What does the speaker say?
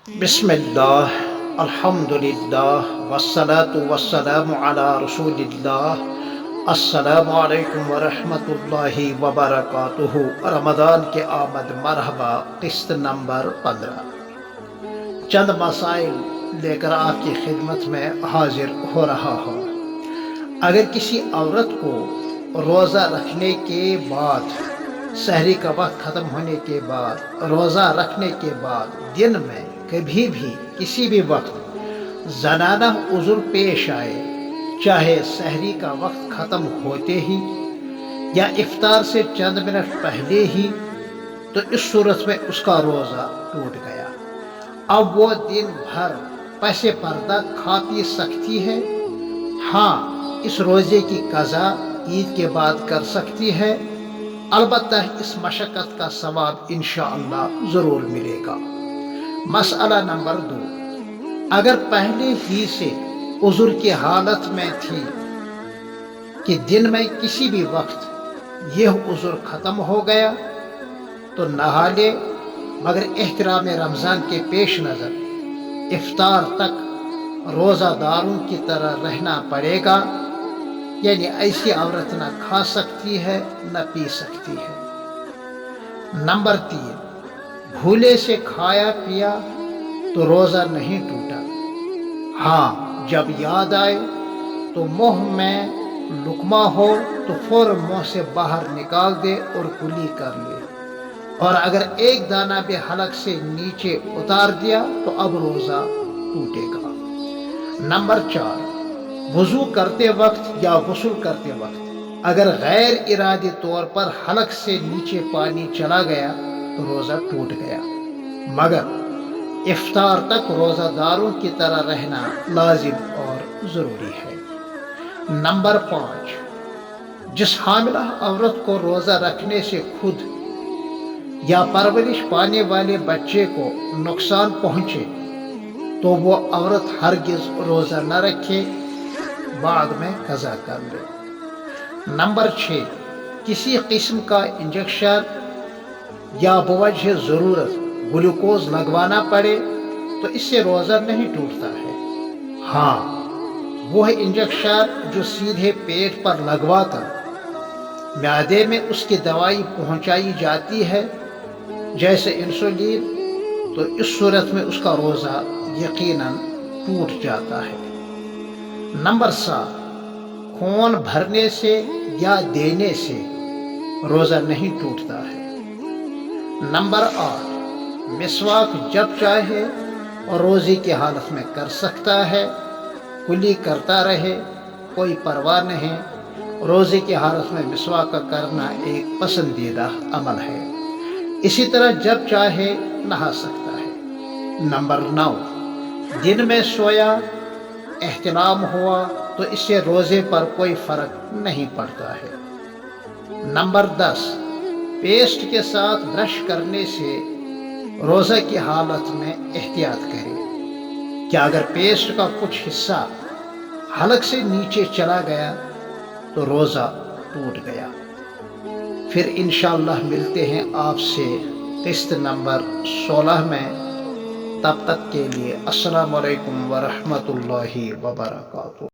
बिस्मिल्लाह अल्हम्दुलिल्लाह वस्सलातु वस्सलामु अला रसूलिल्लाह। अस्सलामु अलैकुम वरहमतुल्लाहि वबरकातुहु। रमज़ान के आमद मरहबा। किस्त नंबर 15। चंद मसाइल लेकर आपकी खिदमत में हाजिर हो रहा हूँ। अगर किसी औरत को रोज़ा रखने के बाद, सहरी का वक्त ख़त्म होने के बाद, रोज़ा रखने के बाद दिन में कभी भी किसी भी वक्त ज़नाना उज़ुर पेश आए, चाहे सहरी का वक्त ख़त्म होते ही या इफ्तार से चंद मिनट पहले ही, तो इस सूरत में उसका रोज़ा टूट गया। अब वो दिन भर पैसे पर्दा खा पी सकती है। हाँ, इस रोज़े की कज़ा ईद के बाद कर सकती है। अलबत्ता इस मशक्क़त का सवाब इंशाअल्लाह ज़रूर मिलेगा। मसला नंबर 2, अगर पहले ही से उज़ुर की हालत में थी कि दिन में किसी भी वक्त यह उज़ुर ख़त्म हो गया तो नहा ले, मगर एहतराम रमज़ान के पेश नज़र इफ्तार तक रोज़ादारों की तरह रहना पड़ेगा। यानी ऐसी औरत न खा सकती है न पी सकती है। नंबर 3, भूले से खाया पिया तो रोज़ा नहीं टूटा। हाँ, जब याद आए तो मुँह में लुकमा हो तो फौरन मुँह से बाहर निकाल दे और कुली कर ले। और अगर एक दाना भी हलक से नीचे उतार दिया तो अब रोज़ा टूटेगा। नंबर 4, वज़ू करते वक्त या गुस्ल करते वक्त अगर गैर इरादी तौर पर हलक से नीचे पानी चला गया तो रोज़ा टूट गया, मगर इफ्तार तक रोज़ादारों की तरह रहना लाजिम और ज़रूरी है। नंबर 5, जिस हामिला औरत को रोज़ा रखने से खुद या परवरिश पाने वाले बच्चे को नुकसान पहुँचे तो वो औरत हरगिज़ रोज़ा न रखे, बाद में कज़ा कर ले। नंबर 6, किसी किस्म का इंजेक्शन या बवजह ज़रूरत ग्लूकोज लगवाना पड़े तो इससे रोज़ा नहीं टूटता है। हाँ, वह इंजेक्शन जो सीधे पेट पर लगवा कर म्यादे में उसकी दवाई पहुंचाई जाती है, जैसे इंसुलिन, तो इस सूरत में उसका रोज़ा यकीनन टूट जाता है। नंबर 7, खून भरने से या देने से रोज़ा नहीं टूटता है। नंबर 8, मिसवाक जब चाहे और रोज़े की हालत में कर सकता है, कुली करता रहे, कोई परवाह नहीं। रोज़े की हालत में मिसवाक करना एक पसंदीदा अमल है। इसी तरह जब चाहे नहा सकता है। नंबर 9, दिन में सोया, एहतिलाम हुआ तो इससे रोज़े पर कोई फ़र्क नहीं पड़ता है। नंबर 10, पेस्ट के साथ ब्रश करने से रोज़ा की हालत में एहतियात करें। क्या अगर पेस्ट का कुछ हिस्सा हलक से नीचे चला गया तो रोज़ा टूट गया। फिर इंशाअल्लाह मिलते हैं आपसे किस्त नंबर 16 में। तब तक के लिए अस्सलामु अलैकुम वरहमतुल्लाहि वबरकातुहू।